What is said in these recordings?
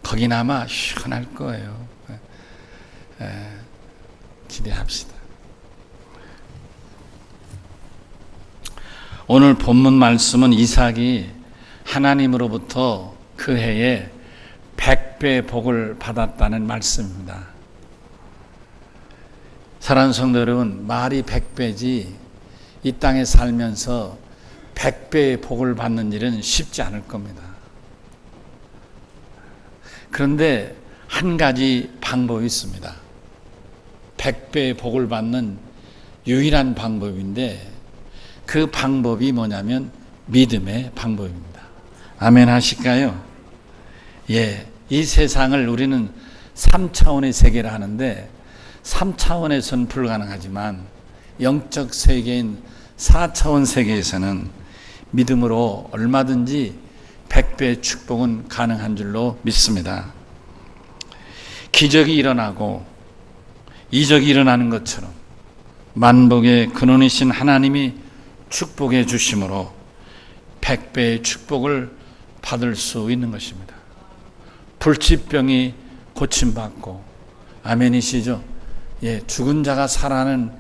거기나마 시원할 거예요. 기대합시다. 오늘 본문 말씀은 이삭이 하나님으로부터 그 해에 100배 복을 받았다는 말씀입니다. 사랑하는 성도 여러분, 말이 100배지 이 땅에 살면서 100배의 복을 받는 일은 쉽지 않을 겁니다. 그런데 한 가지 방법이 있습니다. 100배의 복을 받는 유일한 방법인데 그 방법이 뭐냐면 믿음의 방법입니다. 아멘 하실까요? 이 세상을 우리는 3차원의 세계를 하는데 3차원에서는 불가능하지만 영적 세계인 4차원 세계에서는 믿음으로 얼마든지 100배의 축복은 가능한 줄로 믿습니다. 기적이 일어나고 이적이 일어나는 것처럼 만복의 근원이신 하나님이 축복해 주심으로 100배의 축복을 받을 수 있는 것입니다. 불치병이 고침받고, 아멘이시죠? 죽은 자가 살아나는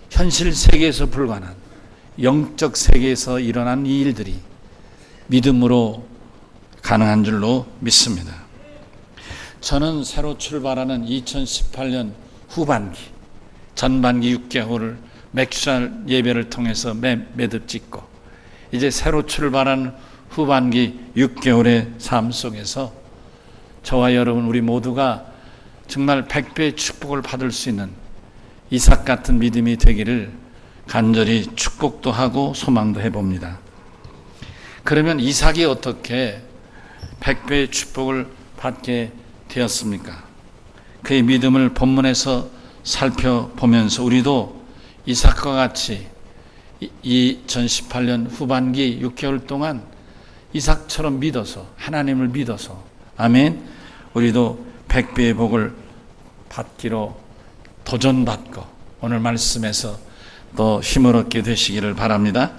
현실 세계에서 불가능한 영적 세계에서 일어난 이 일들이 믿음으로 가능한 줄로 믿습니다. 저는 새로 출발하는 2018년 후반기, 전반기 6개월을 맥주살 예배를 통해서 매듭 짓고 이제 새로 출발한 후반기 6개월의 삶 속에서 저와 여러분 우리 모두가 정말 100배의 축복을 받을 수 있는 이삭 같은 믿음이 되기를 간절히 축복도 하고 소망도 해봅니다. 그러면 이삭이 어떻게 100배의 축복을 받게 되었습니까? 그의 믿음을 본문에서 살펴보면서 우리도 이삭과 같이 2018년 후반기 6개월 동안 이삭처럼 믿어서, 하나님을 믿어서, 아멘, 우리도 100배의 복을 받기로 도전받고 오늘 말씀에서 또 힘을 얻게 되시기를 바랍니다.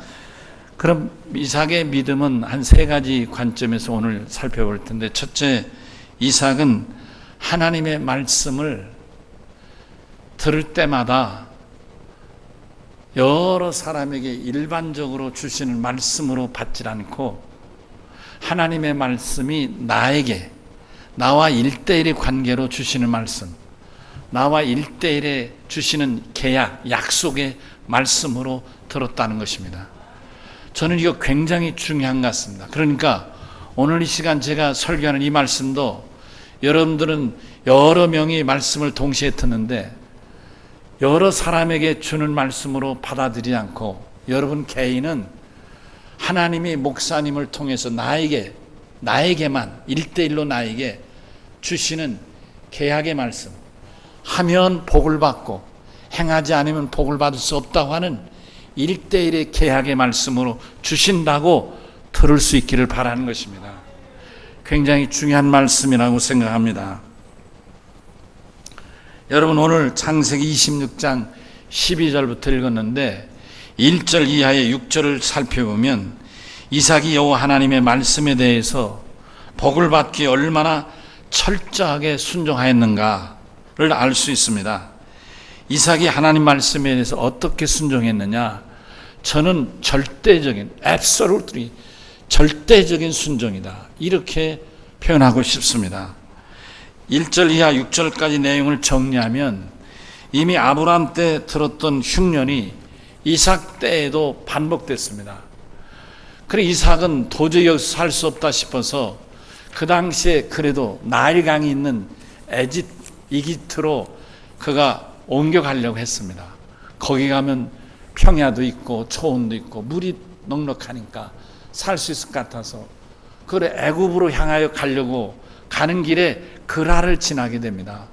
그럼 이삭의 믿음은 한 세 가지 관점에서 오늘 살펴볼 텐데, 첫째, 이삭은 하나님의 말씀을 들을 때마다 여러 사람에게 일반적으로 주시는 말씀으로 받지 않고 하나님의 말씀이 나에게, 나와 1대1의 관계로 주시는 말씀, 나와 1대1에 주시는 계약, 약속의 말씀으로 들었다는 것입니다. 저는 이거 굉장히 중요한 것 같습니다. 그러니까 오늘 이 시간 제가 설교하는 이 말씀도 여러분들은 여러 명이 말씀을 동시에 듣는데 여러 사람에게 주는 말씀으로 받아들이지 않고 여러분 개인은 하나님이 목사님을 통해서 나에게만 1대1로 나에게 주시는 계약의 말씀, 하면 복을 받고 행하지 않으면 복을 받을 수 없다고 하는 1대1의 계약의 말씀으로 주신다고 들을 수 있기를 바라는 것입니다. 굉장히 중요한 말씀이라고 생각합니다. 여러분 오늘 창세기 26장 12절부터 읽었는데 1절 이하의 6절을 살펴보면 이삭이 여호와 하나님의 말씀에 대해서 복을 받기에 얼마나 철저하게 순종하였는가를 알 수 있습니다. 이삭이 하나님 말씀에 대해서 어떻게 순종했느냐? 저는 절대적인 순종이다, 이렇게 표현하고 싶습니다. 1절 이하 6절까지 내용을 정리하면 이미 아브라함 때 들었던 흉년이 이삭 때에도 반복됐습니다. 그래 이삭은 도저히 여기서 살 수 없다 싶어서 그 당시에 그래도 나일강이 있는 이집트로 그가 옮겨가려고 했습니다. 거기 가면 평야도 있고 초원도 있고 물이 넉넉하니까 살 수 있을 것 같아서 그래 애굽으로 향하여 가려고 가는 길에 그랄을 지나게 됩니다.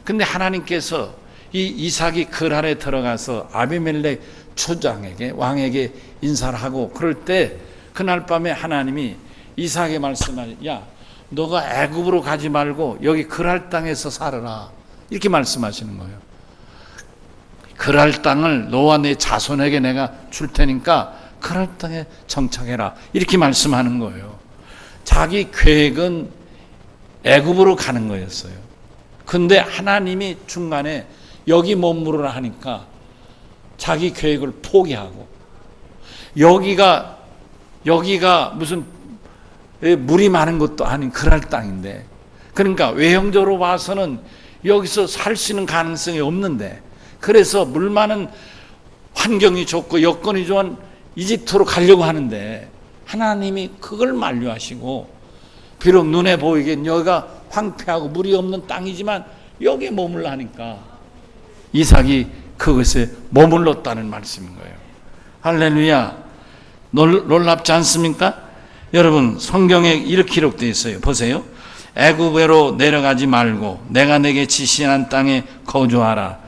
근데 하나님께서 이 이삭이 그랄에 들어가서 아비멜렉 초장에게, 왕에게 인사를 하고 그럴 때 그날 밤에 하나님이 이삭에게 말씀하시죠. 야, 너가 애굽으로 가지 말고 여기 그랄 땅에서 살아라, 이렇게 말씀하시는 거예요. 그랄 땅을 너와 내 자손에게 내가 줄 테니까 그랄 땅에 정착해라, 이렇게 말씀하는 거예요. 자기 계획은 애굽으로 가는 거였어요. 근데 하나님이 중간에 여기 머무르라 하니까 자기 계획을 포기하고, 여기가 무슨 물이 많은 것도 아닌 그랄 땅인데, 그러니까 외형적으로 봐서는 여기서 살 수 있는 가능성이 없는데, 그래서 물 많은 환경이 좋고 여건이 좋은 이집트로 가려고 하는데 하나님이 그걸 만류하시고, 비록 눈에 보이기엔 여기가 황폐하고 물이 없는 땅이지만 여기에 머물러 하니까 이삭이 그것에 머물렀다는 말씀인 거예요. 할렐루야. 놀랍지 않습니까? 여러분, 성경에 이렇게 기록되어 있어요. 보세요. 애굽으로 내려가지 말고 내가 내게 지시한 땅에 거주하라.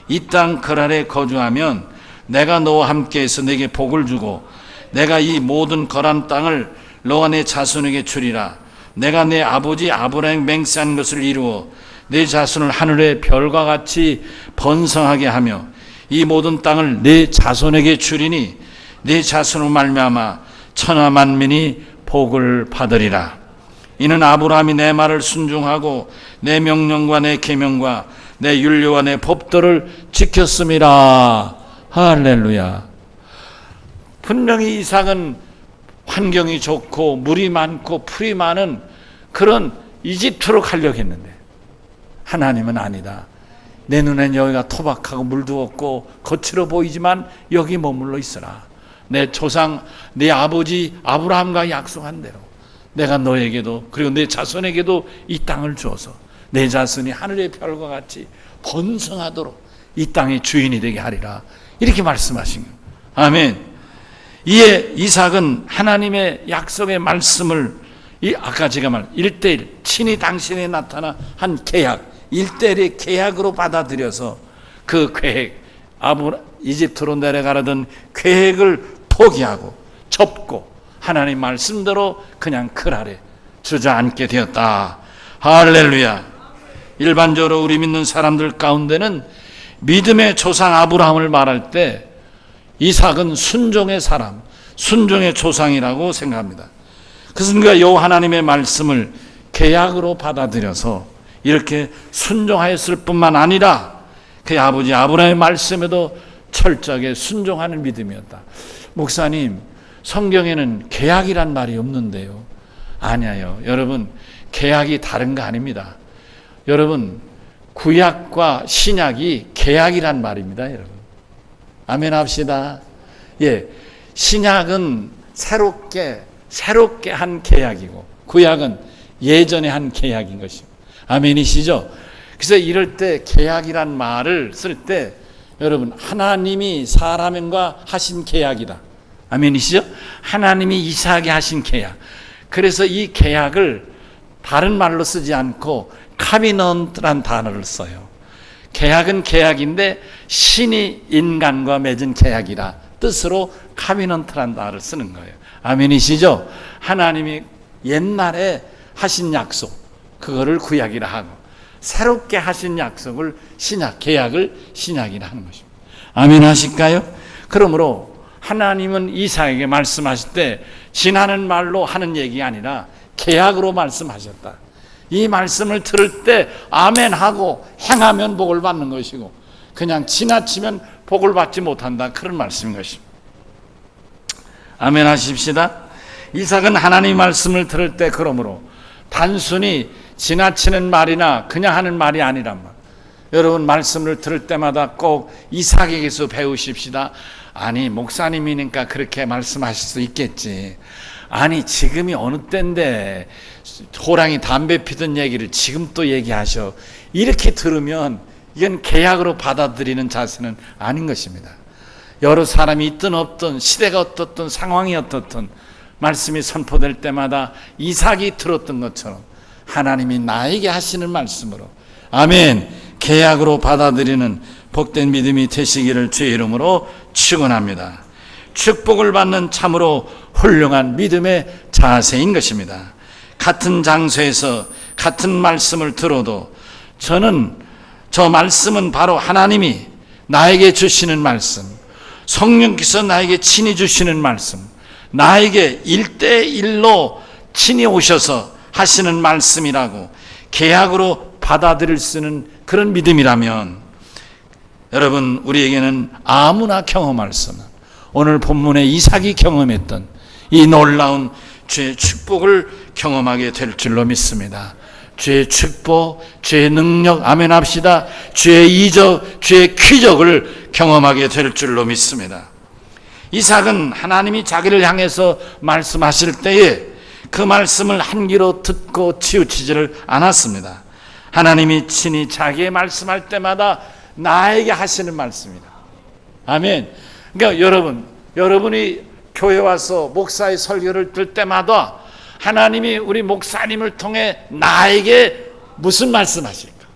이 땅 그 아래 거주하면 내가 너와 함께해서 내게 복을 주고 내가 이 모든 거란 땅을 너와 내 자손에게 주리라. 내가 내 아버지 아브라함 맹세한 것을 이루어 내 자손을 하늘의 별과 같이 번성하게 하며 이 모든 땅을 내 자손에게 주리니 내 자손으로 말미암아 천하 만민이 복을 받으리라. 이는 아브라함이 내 말을 순종하고 내 명령과 내 계명과 내 율례와 내 법도를 지켰음이라. 할렐루야. 분명히 이삭은 환경이 좋고 물이 많고 풀이 많은 그런 이집트로 가려고 했는데 하나님은 아니다. 내 눈엔 여기가 토박하고 물도 없고 거칠어 보이지만 여기 머물러 있으라. 내 조상 내 아버지 아브라함과 약속한 대로 내가 너에게도 그리고 내 자손에게도 이 땅을 주어서 내 자손이 하늘의 별과 같이 번성하도록 이 땅의 주인이 되게 하리라. 이렇게 말씀하신 거예요. 아멘. 이에 이삭은 하나님의 약속의 말씀을 아까 제가 말 1:1 친히 당신에 나타나 한 계약 1:1의 계약으로 받아들여서 그 계획 이집트로 내려가려던 계획을 포기하고 접고 하나님 말씀대로 그냥 그 아래 주저앉게 되었다. 할렐루야. 일반적으로 우리 믿는 사람들 가운데는 믿음의 조상 아브라함을 말할 때 이삭은 순종의 사람, 순종의 조상이라고 생각합니다. 그래서 우리가 여호와 하나님의 말씀을 계약으로 받아들여서 이렇게 순종하였을 뿐만 아니라 그의 아버지 아브라함의 말씀에도 철저하게 순종하는 믿음이었다. 목사님, 성경에는 계약이란 말이 없는데요. 아니에요. 여러분, 계약이 다른 거 아닙니다. 여러분, 구약과 신약이 계약이란 말입니다. 여러분, 아멘 합시다. 예, 신약은 새롭게 한 계약이고 구약은 예전에 한 계약인 것입니다. 아멘이시죠? 그래서 이럴 때 계약이란 말을 쓸 때 여러분, 하나님이 사람과 하신 계약이다. 아멘이시죠? 하나님이 이삭에게 하신 계약. 그래서 이 계약을 다른 말로 쓰지 않고 카비넌트란 단어를 써요. 계약은 계약인데 신이 인간과 맺은 계약이라 뜻으로 카비넌트란 단어를 쓰는 거예요. 아멘이시죠? 하나님이 옛날에 하신 약속, 그거를 구약이라 하고 새롭게 하신 약속을 계약을 신약이라 하는 것입니다. 아멘 하실까요? 그러므로 하나님은 이삭에게 말씀하실 때 지나는 말로 하는 얘기가 아니라 계약으로 말씀하셨다. 이 말씀을 들을 때 아멘 하고 행하면 복을 받는 것이고 그냥 지나치면 복을 받지 못한다. 그런 말씀인 것입니다. 아멘 하십시다. 이삭은 하나님 말씀을 들을 때 그러므로 단순히 지나치는 말이나 그냥 하는 말이 아니란 말. 여러분, 말씀을 들을 때마다 꼭 이삭에게서 배우십시다. 아니, 목사님이니까 그렇게 말씀하실 수 있겠지. 아니, 지금이 어느 때인데 호랑이 담배 피던 얘기를 지금 또 얘기하셔. 이렇게 들으면 이건 계약으로 받아들이는 자세는 아닌 것입니다. 여러 사람이 있든 없든 시대가 어떻든 상황이 어떻든 말씀이 선포될 때마다 이삭이 들었던 것처럼 하나님이 나에게 하시는 말씀으로 아멘, 계약으로 받아들이는 복된 믿음이 되시기를 주의 이름으로 축원합니다. 축복을 받는 참으로 훌륭한 믿음의 자세인 것입니다. 같은 장소에서 같은 말씀을 들어도 저는 저 말씀은 바로 하나님이 나에게 주시는 말씀, 성령께서 나에게 친히 주시는 말씀, 나에게 1:1로 친히 오셔서 하시는 말씀이라고 계약으로 받아들일 수 있는 그런 믿음이라면 여러분, 우리에게는 아무나 경험할 수 없는 오늘 본문의 이삭이 경험했던 이 놀라운 주의 축복을 경험하게 될 줄로 믿습니다. 주의 축복, 주의 능력, 아멘 합시다. 주의 이적, 주의 기적을 경험하게 될 줄로 믿습니다. 이삭은 하나님이 자기를 향해서 말씀하실 때에 그 말씀을 한 귀로 듣고 치우치지를 않았습니다. 하나님이 친히 자기의 말씀할 때마다 나에게 하시는 말씀이다. 아멘. 그러니까 여러분이 교회 와서 목사의 설교를 들 때마다 하나님이 우리 목사님을 통해 나에게 무슨 말씀하실까?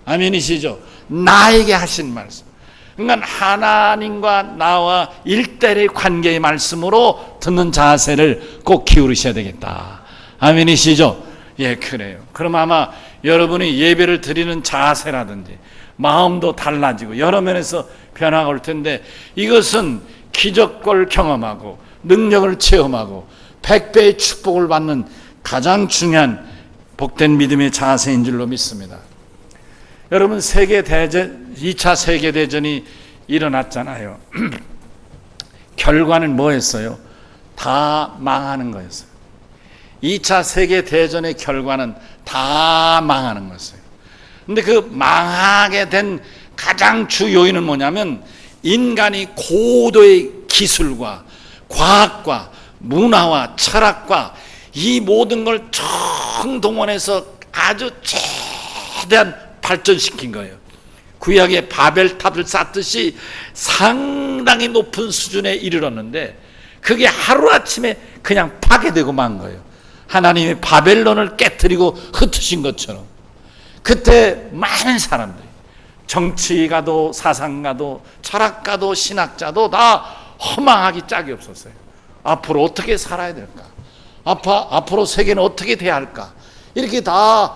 아멘이시죠? 나에게 하신 말씀. 그러니까 하나님과 나와 일대의 관계의 말씀으로 듣는 자세를 꼭 기울이셔야 되겠다. 아멘이시죠? 예, 그래요. 그럼 아마 여러분이 예배를 드리는 자세라든지 마음도 달라지고 여러 면에서 변화가 올 텐데, 이것은 기적을 경험하고 능력을 체험하고 100배의 축복을 받는 가장 중요한 복된 믿음의 자세인 줄로 믿습니다. 여러분, 2차 세계대전이 일어났잖아요. 결과는 뭐였어요? 다 망하는 거였어요. 2차 세계대전의 결과는 다 망하는 거였어요. 근데 그 망하게 된 가장 주 요인은 뭐냐면, 인간이 고도의 기술과 과학과 문화와 철학과 이 모든 걸 총동원해서 아주 최대한 발전시킨 거예요. 구약의 바벨탑을 쌓듯이 상당히 높은 수준에 이르렀는데 그게 하루아침에 그냥 파괴되고 만 거예요. 하나님이 바벨론을 깨뜨리고 흩으신 것처럼. 그때 많은 사람들이, 정치가도 사상가도 철학가도 신학자도 다 허망하기 짝이 없었어요. 앞으로 어떻게 살아야 될까? 앞으로 세계는 어떻게 돼야 할까? 이렇게 다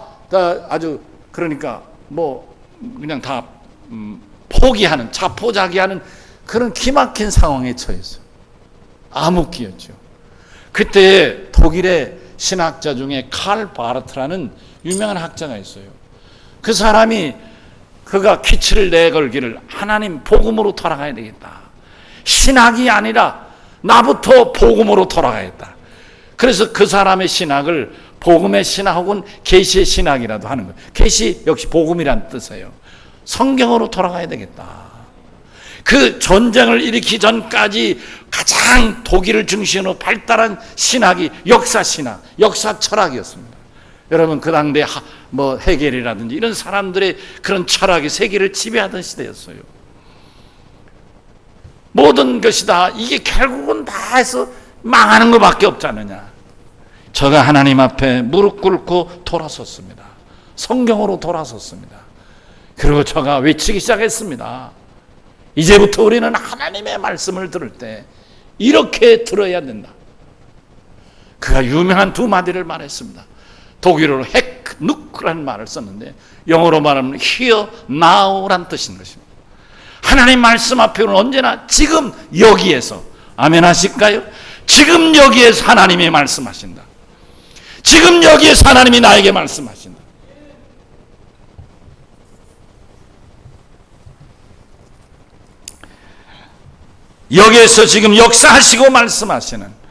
아주, 그러니까 그냥 다 포기하는, 자포자기하는 그런 기막힌 상황에 처했어요. 암흑기였죠. 그때 독일의 신학자 중에 칼 바르트라는 유명한 학자가 있어요. 그 사람이 그가 퀴치를 내걸기를, 하나님 복음으로 돌아가야 되겠다. 신학이 아니라 나부터 복음으로 돌아가야겠다. 그래서 그 사람의 신학을 복음의 신학 혹은 계시의 신학이라도 하는 거예요. 계시 역시 복음이란 뜻이에요. 성경으로 돌아가야 되겠다. 그 전쟁을 일으키기 전까지 가장 독일을 중심으로 발달한 신학이 역사 신학, 역사 철학이었습니다. 여러분, 그 당대 헤겔이라든지 이런 사람들의 그런 철학이 세계를 지배하던 시대였어요. 모든 것이 다 이게 결국은 다 해서 망하는 것밖에 없지 않느냐. 저가 하나님 앞에 무릎 꿇고 돌아섰습니다. 성경으로 돌아섰습니다. 그리고 저가 외치기 시작했습니다. 이제부터 우리는 하나님의 말씀을 들을 때 이렇게 들어야 된다. 그가 유명한 두 마디를 말했습니다. 독일어로 헤크누크라는 말을 썼는데 영어로 말하면 here, now란 뜻인 것입니다. 하나님 말씀 앞에는 언제나 지금 여기에서, 아멘 하실까요? 지금 여기에서 하나님이 말씀하신다. 지금 여기에서 하나님이 나에게 말씀하신다. 여기에서 지금 역사하시고 말씀하시는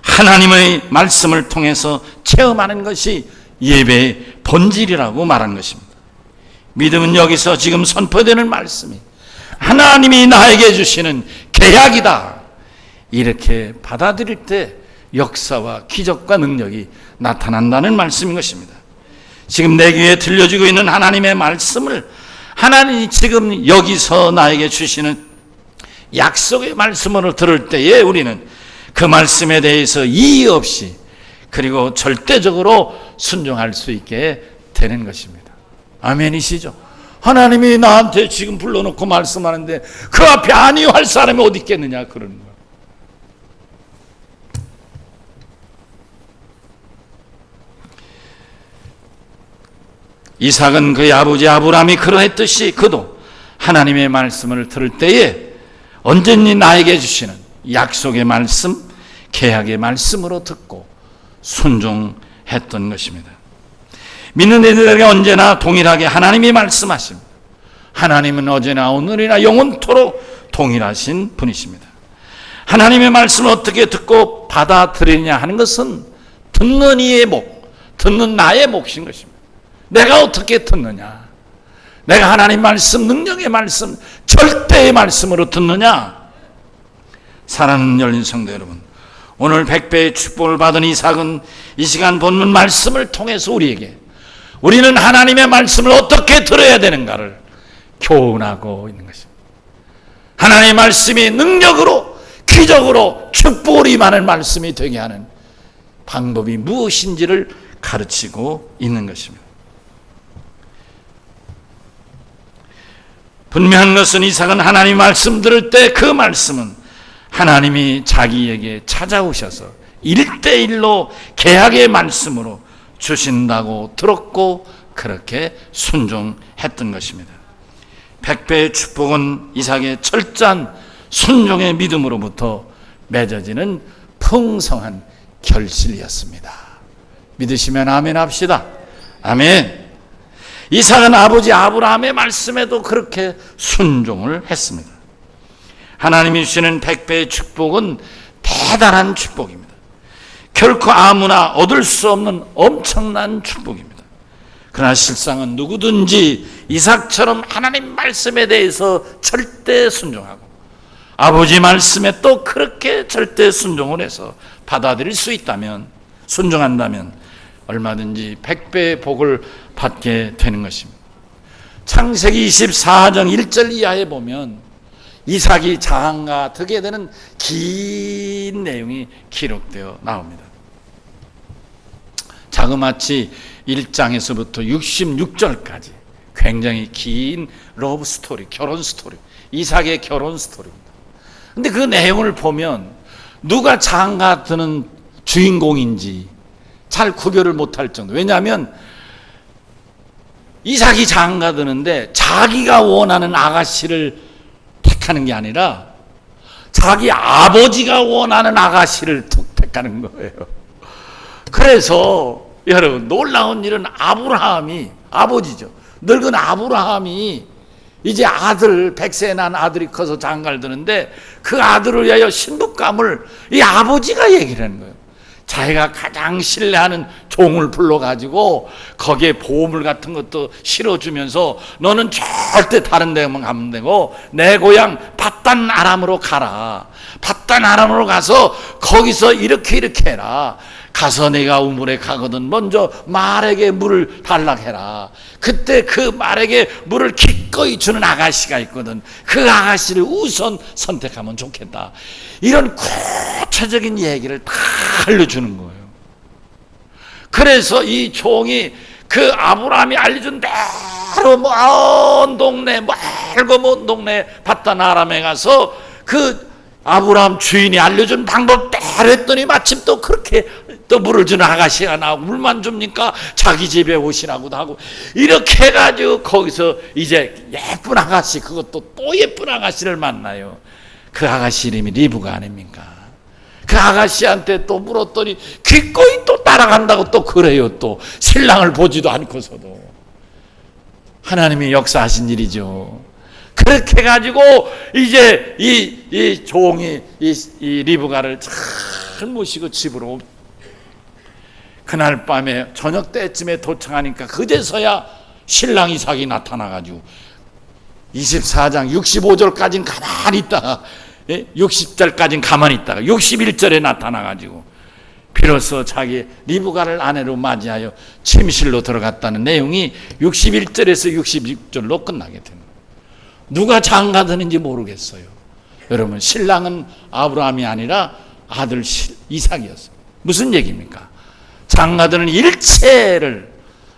하나님의 말씀을 통해서 체험하는 것이 예배의 본질이라고 말한 것입니다. 믿음은 여기서 지금 선포되는 말씀이 하나님이 나에게 주시는 계약이다. 이렇게 받아들일 때 역사와 기적과 능력이 나타난다는 말씀인 것입니다. 지금 내 귀에 들려지고 있는 하나님의 말씀을 하나님이 지금 여기서 나에게 주시는 약속의 말씀으로 들을 때에 우리는 그 말씀에 대해서 이의 없이 그리고 절대적으로 순종할 수 있게 되는 것입니다. 아멘이시죠? 하나님이 나한테 지금 불러놓고 말씀하는데 그 앞에 아니요 할 사람이 어디 있겠느냐, 그러는 거예요. 이삭은 그의 아버지 아브라함이 그러했듯이 그도 하나님의 말씀을 들을 때에 언제니 나에게 주시는 약속의 말씀, 계약의 말씀으로 듣고 순종해야 했던 것입니다. 믿는 이들에게 언제나 동일하게 하나님이 말씀하십니다. 하나님은 어제나 오늘이나 영원토록 동일하신 분이십니다. 하나님의 말씀을 어떻게 듣고 받아들이냐 하는 것은 듣는 이의 목, 듣는 나의 몫인 것입니다. 내가 어떻게 듣느냐, 내가 하나님 말씀, 능력의 말씀, 절대의 말씀으로 듣느냐. 사랑하는 열린 성도 여러분, 오늘 100배의 축복을 받은 이삭은 이 시간 본문 말씀을 통해서 우리는 하나님의 말씀을 어떻게 들어야 되는가를 교훈하고 있는 것입니다. 하나님의 말씀이 능력으로, 기적으로, 축복으로 임하는 말씀이 되게 하는 방법이 무엇인지를 가르치고 있는 것입니다. 분명한 것은 이삭은 하나님 말씀 들을 때 그 말씀은 하나님이 자기에게 찾아오셔서 1:1로 계약의 말씀으로 주신다고 들었고 그렇게 순종했던 것입니다. 100배의 축복은 이삭의 철저한 순종의 믿음으로부터 맺어지는 풍성한 결실이었습니다. 믿으시면 아멘 합시다. 아멘. 이삭은 아버지 아브라함의 말씀에도 그렇게 순종을 했습니다. 하나님이 주시는 100배의 축복은 대단한 축복입니다. 결코 아무나 얻을 수 없는 엄청난 축복입니다. 그러나 실상은 누구든지 이삭처럼 하나님 말씀에 대해서 절대 순종하고 아버지 말씀에 또 그렇게 절대 순종을 해서 받아들일 수 있다면, 순종한다면 얼마든지 100배의 복을 받게 되는 것입니다. 창세기 24장 1절 이하에 보면 이삭이 장가 들게 되는 긴 내용이 기록되어 나옵니다. 자그마치 1장에서부터 66절까지 굉장히 긴 러브 스토리, 결혼 스토리, 이삭의 결혼 스토리입니다. 근데 그 내용을 보면 누가 장가 드는 주인공인지 잘 구별을 못할 정도. 왜냐하면 이삭이 장가 드는데 자기가 원하는 아가씨를 택하는 게 아니라 자기 아버지가 원하는 아가씨를 택하는 거예요. 그래서 여러분, 놀라운 일은 아브라함이, 아버지죠, 늙은 아브라함이 이제 아들, 100세 난 아들이 커서 장가를 드는데 그 아들을 위하여 신부감을 이 아버지가 얘기를 하는 거예요. 자기가 가장 신뢰하는 종을 불러가지고 거기에 보물 같은 것도 실어주면서 너는 절대 다른 데만 가면 되고 내 고향 밧단 아람으로 가라. 밧단 아람으로 가서 거기서 이렇게 해라. 가서 내가 우물에 가거든 먼저 말에게 물을 달라 해라. 그때 그 말에게 물을 기꺼이 주는 아가씨가 있거든. 그 아가씨를 우선 선택하면 좋겠다. 이런 구체적인 얘기를 다 알려주는 거예요. 그래서 이 종이 그 아브라함이 알려준 대로 먼 동네, 멀고 먼 동네 밧단 아람에 가서 그 아브라함 주인이 알려준 방법대로 했더니 마침 또 그렇게 또 물을 주는 아가씨가 나오고 물만 줍니까? 자기 집에 오시라고도 하고 이렇게 해가지고 거기서 이제 예쁜 아가씨, 그것도 또 예쁜 아가씨를 만나요. 그 아가씨 이름이 리브가 아닙니까? 그 아가씨한테 또 물었더니 기꺼이 또 따라간다고 또 그래요. 또 신랑을 보지도 않고서도. 하나님이 역사하신 일이죠. 그렇게 해가지고 이제 이 종이 이 리브가를 잘 모시고 집으로, 그날 밤에 저녁 때쯤에 도착하니까 그제서야 신랑 이삭이 나타나가지고 24장 65절까지는 가만히 있다가 60절까지는 가만히 있다가 61절에 나타나가지고 비로소 자기 리브가를 아내로 맞이하여 침실로 들어갔다는 내용이 61절에서 66절로 끝나게 됩니다. 누가 장가드는지 모르겠어요. 여러분, 신랑은 아브라함이 아니라 아들 이삭이었어요. 무슨 얘기입니까? 장가드는 일체를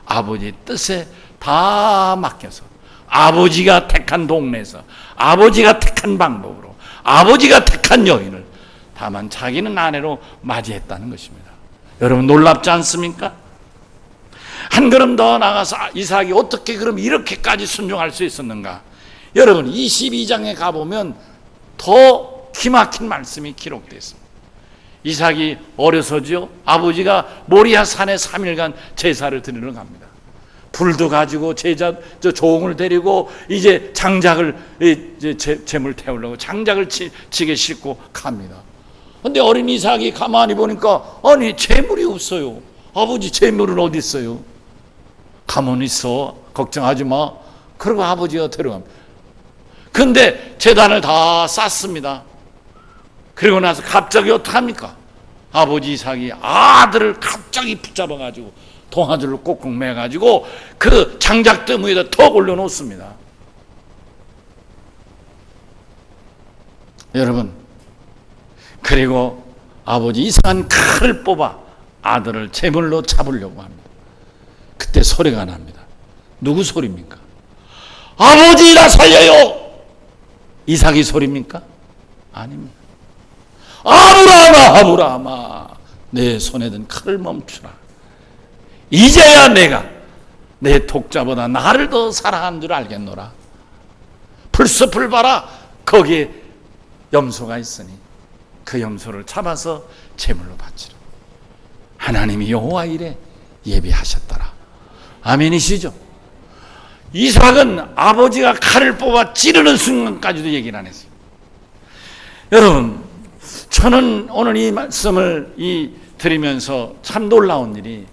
아버지 뜻에 다 맡겨서 아버지가 택한 동네에서 아버지가 택한 방법으로 아버지가 택한 여인을 다만 자기는 아내로 맞이했다는 것입니다. 여러분, 놀랍지 않습니까? 한 걸음 더 나가서 이삭이 어떻게 그럼 이렇게까지 순종할 수 있었는가? 여러분, 22장에 가보면 더 기막힌 말씀이 기록되어 있습니다. 이삭이 어려서지요. 아버지가 모리아 산에 3일간 제사를 드리러 갑니다. 불도 가지고 종을 데리고 이제 장작을 재물 태우려고 장작을 지게 싣고 갑니다. 근데 어린 이삭이 가만히 보니까 아니 재물이 없어요. 아버지 재물은 어디 있어요? 가만히 있어. 걱정하지 마. 그리고 아버지가 들어갑니다. 근데 제단을 다 쌌습니다. 그리고 나서 갑자기 어떡합니까? 아버지 이삭이 아들을 갑자기 붙잡아가지고 동아줄로 꽁꽁 매가지고 그 장작대 위에다 턱 올려놓습니다. 여러분, 그리고 아버지 이삭은 칼을 뽑아 아들을 제물로 잡으려고 합니다. 그때 소리가 납니다. 누구 소리입니까? 아버지 나 살려요! 이삭이 소리입니까? 아닙니다. 아브라함아 내 손에 든 칼을 멈추라. 이제야 내가 내 독자보다 나를 더 사랑한 줄 알겠노라. 풀숲을 봐라. 거기에 염소가 있으니 그 염소를 잡아서 제물로 바치라. 하나님이 여호와 일에 예비하셨더라. 아멘이시죠? 이삭은 아버지가 칼을 뽑아 찌르는 순간까지도 얘기를 안 했어요. 여러분, 저는 오늘 이 말씀을 드리면서 참 놀라운 일이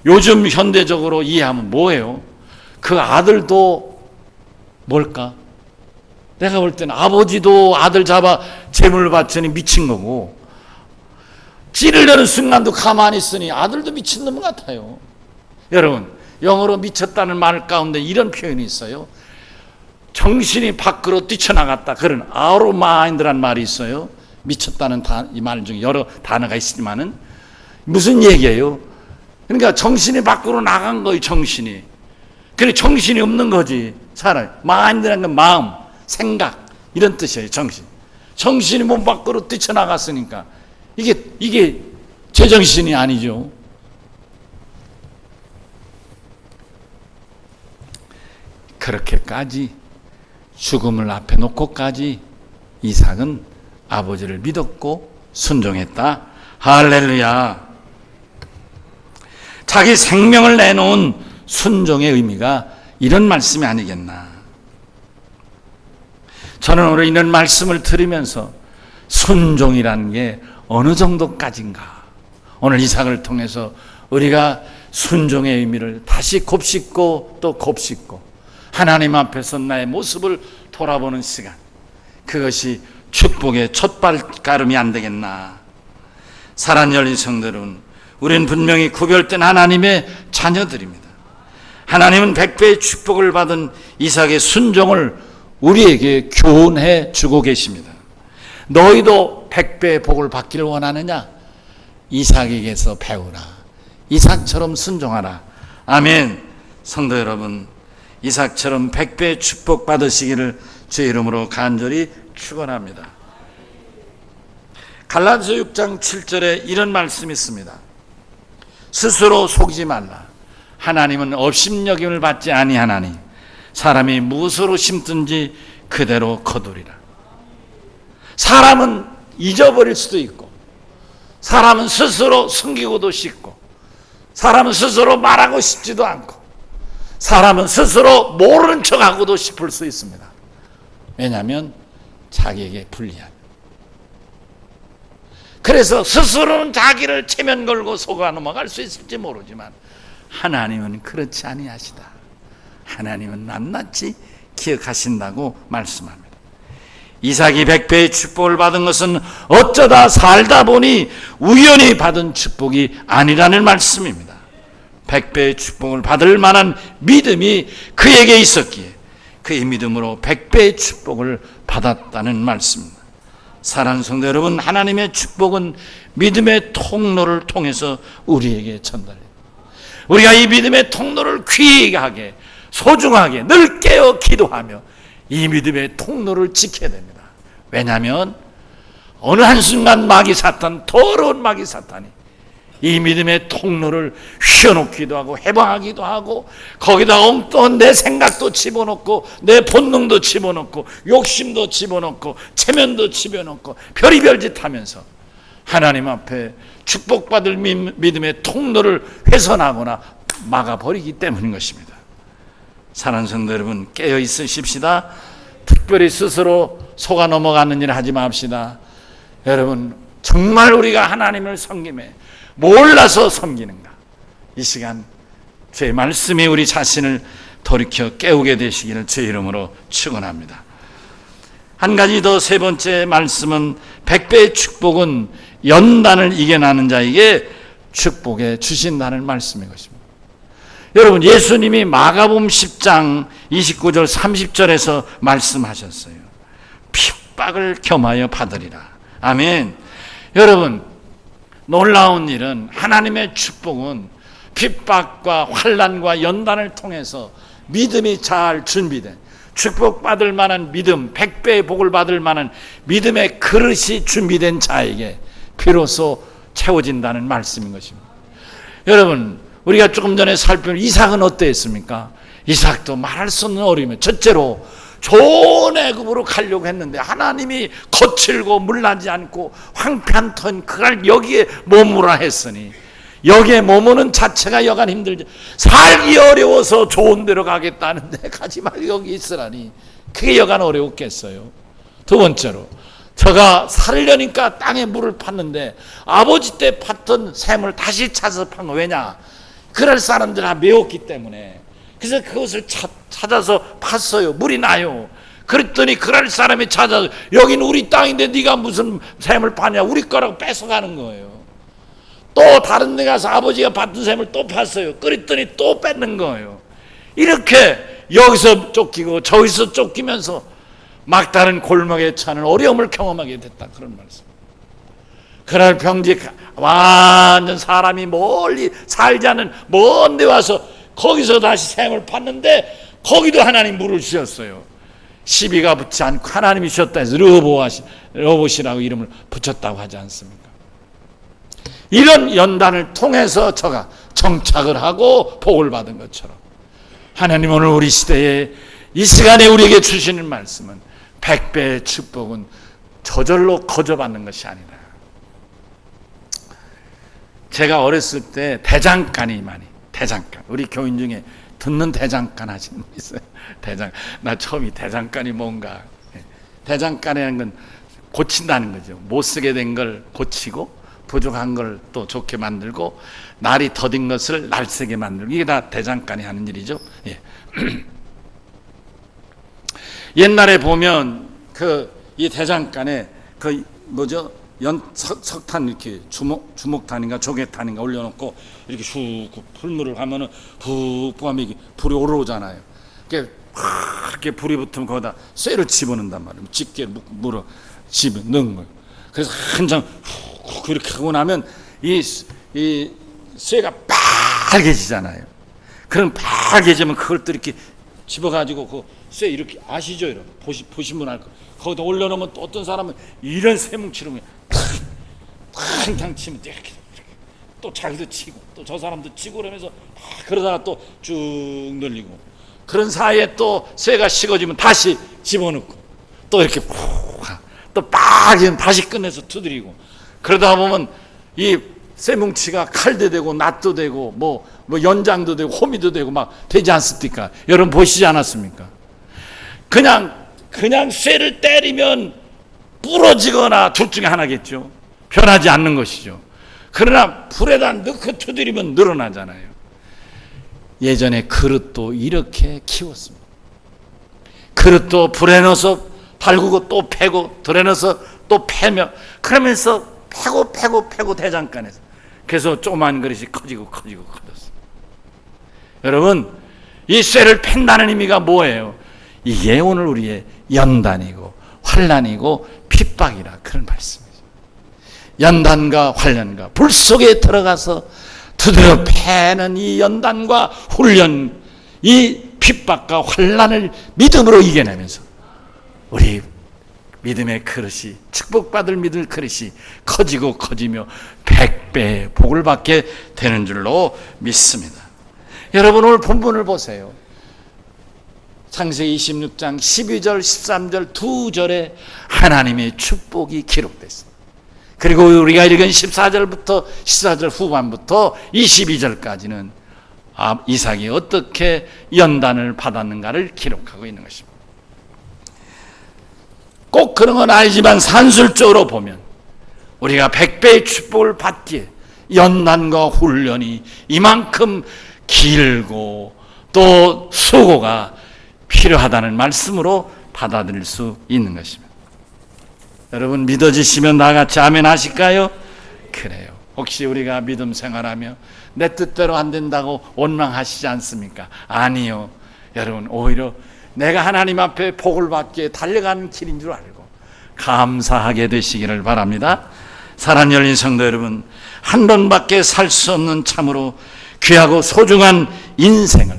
요즘 현대적으로 이해하면 뭐예요? 그 아들도 뭘까? 내가 볼 때는 아버지도 아들 잡아 제물을 바치니 미친 거고 찌르려는 순간도 가만히 있으니 아들도 미친놈 같아요. 여러분, 영어로 미쳤다는 말 가운데 이런 표현이 있어요. 정신이 밖으로 뛰쳐나갔다. 그런 out of mind라는 말이 있어요. 미쳤다는 이 말 중에 여러 단어가 있지만은 무슨 얘기예요? 그러니까 정신이 밖으로 나간 거예요. 정신이. 그래 정신이 없는 거지. 차라리 mind라는 건 마음, 생각 이런 뜻이에요. 정신이 몸 밖으로 뛰쳐나갔으니까 이게 제정신이 아니죠. 그렇게까지 죽음을 앞에 놓고까지 이삭은 아버지를 믿었고 순종했다. 할렐루야. 자기 생명을 내놓은 순종의 의미가 이런 말씀이 아니겠나. 저는 오늘 이런 말씀을 들으면서 순종이라는 게 어느 정도까지인가, 오늘 이삭을 통해서 우리가 순종의 의미를 다시 곱씹고 또 곱씹고 하나님 앞에서 나의 모습을 돌아보는 시간, 그것이 축복의 첫 발걸음이 안 되겠나. 사랑하는 열린 성도 여러분, 우리는 분명히 구별된 하나님의 자녀들입니다. 하나님은 100배의 축복을 받은 이삭의 순종을 우리에게 교훈해 주고 계십니다. 너희도 100배의 복을 받기를 원하느냐? 이삭에게서 배우라. 이삭처럼 순종하라. 아멘. 성도 여러분, 이삭처럼 100배의 축복 받으시기를 주의 이름으로 간절히 축원합니다. 갈라디아 6장 7절에 이런 말씀이 있습니다. 스스로 속이지 말라. 하나님은 업신여김을 받지 아니하나니 사람이 무엇으로 심든지 그대로 거두리라. 사람은 잊어버릴 수도 있고, 사람은 스스로 숨기고도 싶고, 사람은 스스로 말하고 싶지도 않고, 사람은 스스로 모르는 척하고도 싶을 수 있습니다. 왜냐하면 자기에게 불리한. 그래서 스스로는 자기를 체면 걸고 속아 넘어갈 수 있을지 모르지만 하나님은 그렇지 아니하시다. 하나님은 낱낱이 기억하신다고 말씀합니다. 이삭이 100배의 축복을 받은 것은 어쩌다 살다 보니 우연히 받은 축복이 아니라는 말씀입니다. 100배의 축복을 받을 만한 믿음이 그에게 있었기에 그의 믿음으로 100배의 축복을 받았다는 말씀입니다. 사랑하는 성도 여러분, 하나님의 축복은 믿음의 통로를 통해서 우리에게 전달해요. 우리가 이 믿음의 통로를 귀하게 소중하게 늘 깨어 기도하며 이 믿음의 통로를 지켜야 됩니다. 왜냐하면 어느 한순간 마귀 사탄, 더러운 마귀 사탄이 이 믿음의 통로를 휘어놓기도 하고 해방하기도 하고 거기다 엉뚱한 내 생각도 집어넣고 내 본능도 집어넣고 욕심도 집어넣고 체면도 집어넣고 별의별 짓 하면서 하나님 앞에 축복받을 믿음의 통로를 훼손하거나 막아버리기 때문인 것입니다. 사랑하는 성도 여러분, 깨어 있으십시다. 특별히 스스로 속아 넘어가는 일 하지 맙시다. 여러분, 정말 우리가 하나님을 섬김에 몰라서 섬기는가? 이 시간 주의 말씀이 우리 자신을 돌이켜 깨우게 되시기를 주의 이름으로 축원합니다. 한 가지 더, 세 번째 말씀은 100배의 축복은 연단을 이겨나는 자에게 축복해 주신다는 말씀인 것입니다. 여러분, 예수님이 마가복음 10장 29절 30절에서 말씀하셨어요. 핍박을 겸하여 받으리라. 아멘. 여러분, 놀라운 일은 하나님의 축복은 핍박과 환난과 연단을 통해서 믿음이 잘 준비된, 축복받을 만한 믿음, 100배의 복을 받을 만한 믿음의 그릇이 준비된 자에게 비로소 채워진다는 말씀인 것입니다. 여러분, 우리가 조금 전에 살펴본 이삭은 어땠습니까? 이삭도 말할 수 없는 어려움에, 첫째로 좋은 애굽으로 가려고 했는데 하나님이 거칠고 물나지 않고 황폐한 그걸 여기에 머무라 했으니, 여기에 머무는 자체가 여간 힘들죠. 살기 어려워서 좋은 데로 가겠다는데 가지 말고 여기 있으라니, 그게 여간 어려웠겠어요. 두 번째로, 저가 살려니까 땅에 물을 팠는데 아버지 때 팠던 샘을 다시 찾아서 판 거. 왜냐? 그럴 사람들 다 메웠기 때문에. 그래서 그것을 찾아서 팠어요. 물이 나요. 그랬더니 그럴 사람이 찾아서, 여기는 우리 땅인데 네가 무슨 샘을 파냐, 우리 거라고 뺏어가는 거예요. 또 다른 데 가서 아버지가 팠던 샘을 또 팠어요. 그랬더니 또 뺏는 거예요. 이렇게 여기서 쫓기고 저기서 쫓기면서 막다른 골목에 처하는 어려움을 경험하게 됐다, 그런 말씀. 그날 병직 완전 사람이 멀리 살지 않는 먼 데 와서 거기서 다시 샘을 팠는데 거기도 하나님 물을 주셨어요. 시비가 붙지 않고 하나님이 주셨다 해서 르호봇이라고 이름을 붙였다고 하지 않습니까? 이런 연단을 통해서 저가 정착을 하고 복을 받은 것처럼, 하나님 오늘 우리 시대에 이 시간에 우리에게 주시는 말씀은 100배의 축복은 저절로 거저받는 것이 아니라, 제가 어렸을 때 대장간이 대장간, 우리 교인 중에 듣는 대장간 하시는 분 있어요? 나 처음이 대장간이 뭔가, 대장간이라는 건 고친다는 거죠. 못 쓰게 된 걸 고치고 부족한 걸 또 좋게 만들고 날이 더딘 것을 날새게 만들고, 이게 다 대장간이 하는 일이죠. 예. 옛날에 보면 이 대장간에 석탄 이렇게 주목탄인가 조개탄인가 올려놓고 이렇게 슉 풀물을 하면은 푹 하면 이게 불이 오르잖아요. 이렇게 불이 붙으면 거기다 쇠를 집어넣는단 말이에요. 집게 물어 집어 넣은 거예요. 그래서 한참 훅 이렇게 하고 나면 이 쇠가 빨개지잖아요. 그럼 빨개지면 그걸 또 이렇게 집어가지고 그 쇠 이렇게, 아시죠? 여러분 보신 분 알 거. 거기다 올려놓으면 또 어떤 사람은 이런 쇠뭉치로 탕탕 치면 이렇게 또 자기도 치고 또 저 사람도 치고 그러면서 그러다가 또 쭉 늘리고, 그런 사이에 또 쇠가 식어지면 다시 집어넣고 또 이렇게 또 빠지면 다시 꺼내서 두드리고, 그러다 보면 이 쇠뭉치가 칼도 되고 낫도 되고 뭐 연장도 되고 호미도 되고 막 되지 않습니까? 여러분 보시지 않았습니까? 그냥 쇠를 때리면 부러지거나 둘 중에 하나겠죠. 변하지 않는 것이죠. 그러나 불에다 넣고 두드리면 늘어나잖아요. 예전에 그릇도 이렇게 키웠습니다. 그릇도 불에 넣어서 달구고 또 패고, 불에 넣어서 또 패며, 그러면서 패고 대장간에서, 그래서 조그만 그릇이 커지고 커졌어요. 여러분, 이 쇠를 팬다는 의미가 뭐예요? 이게 오늘 우리의 연단이고 환난이고 핍박이라, 그런 말씀이죠. 연단과 환난과 불 속에 들어가서 두드려 패는 이 연단과 훈련, 이 핍박과 환난을 믿음으로 이겨내면서 우리 믿음의 그릇이, 축복받을 믿을 그릇이 커지고 커지며 100배의 복을 받게 되는 줄로 믿습니다. 여러분 오늘 본문을 보세요. 창세기 26장 12절 13절 두 절에 하나님의 축복이 기록됐습니다. 그리고 우리가 읽은 14절 후반부터 22절까지는 이삭이 어떻게 연단을 받았는가를 기록하고 있는 것입니다. 꼭 그런 건 아니지만 산술적으로 보면 우리가 100배의 축복을 받기에 연단과 훈련이 이만큼 길고 또 수고가 필요하다는 말씀으로 받아들일 수 있는 것입니다. 여러분 믿어지시면 나같이 아멘 하실까요? 그래요. 혹시 우리가 믿음 생활하며 내 뜻대로 안 된다고 원망하시지 않습니까? 아니요. 여러분 오히려 내가 하나님 앞에 복을 받기에 달려가는 길인 줄 알고 감사하게 되시기를 바랍니다. 사랑 열린 성도 여러분, 한 번밖에 살 수 없는 참으로 귀하고 소중한 인생을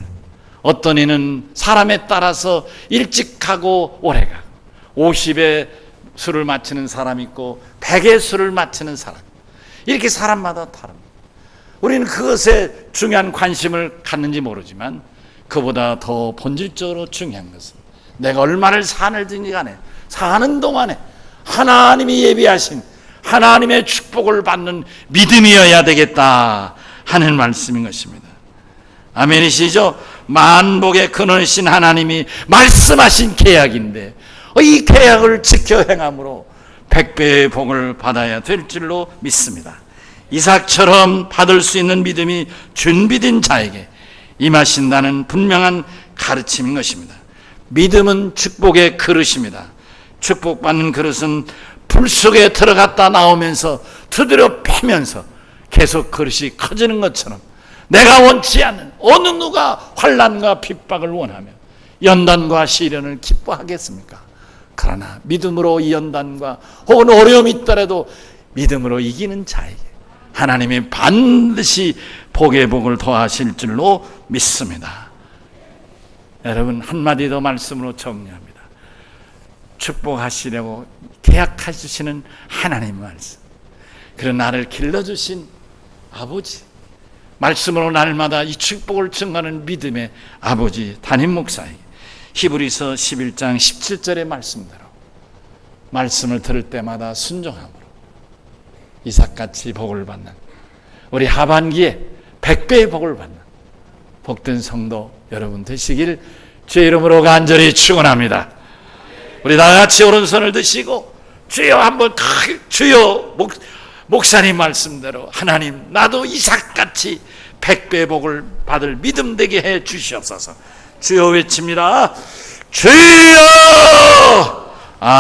어떤 이는 사람에 따라서 일찍 가고 오래 가고 50에 술을 마치는 사람 있고 100에 술을 마치는 사람, 이렇게 사람마다 다릅니다. 우리는 그것에 중요한 관심을 갖는지 모르지만 그보다 더 본질적으로 중요한 것은 내가 얼마를 사는지 간에 사는 동안에 하나님이 예비하신 하나님의 축복을 받는 믿음이어야 되겠다 하는 말씀인 것입니다. 아멘이시죠? 만복의 근원이신 하나님이 말씀하신 계약인데 이 계약을 지켜 행함으로 100배의 복을 받아야 될 줄로 믿습니다. 이삭처럼 받을 수 있는 믿음이 준비된 자에게 임하신다는 분명한 가르침인 것입니다. 믿음은 축복의 그릇입니다. 축복받는 그릇은 불 속에 들어갔다 나오면서 두드려 패면서 계속 그릇이 커지는 것처럼 내가 원치 않는 어느 누가 환난과 핍박을 원하며 연단과 시련을 기뻐하겠습니까? 그러나 믿음으로 이 연단과 혹은 어려움이 있더라도 믿음으로 이기는 자에게 하나님이 반드시 복의 복을 더하실 줄로 믿습니다. 여러분 한마디 더 말씀으로 정리합니다. 축복하시려고 계약하시는 하나님 말씀, 그런 나를 길러주신 아버지, 말씀으로 날마다 이 축복을 증거하는 믿음의 아버지 담임 목사에게 히브리서 11장 17절의 말씀대로 말씀을 들을 때마다 순종함으로 이삭같이 복을 받는 우리 하반기에 100배의 복을 받는 복된 성도 여러분 되시길 주의 이름으로 간절히 축원합니다. 우리 다같이 오른손을 드시고 주여 한번 주여 목사님 말씀대로 하나님 나도 이삭같이 100배의 복을 받을 믿음 되게 해 주시옵소서. 주여 외칩니다. 주여!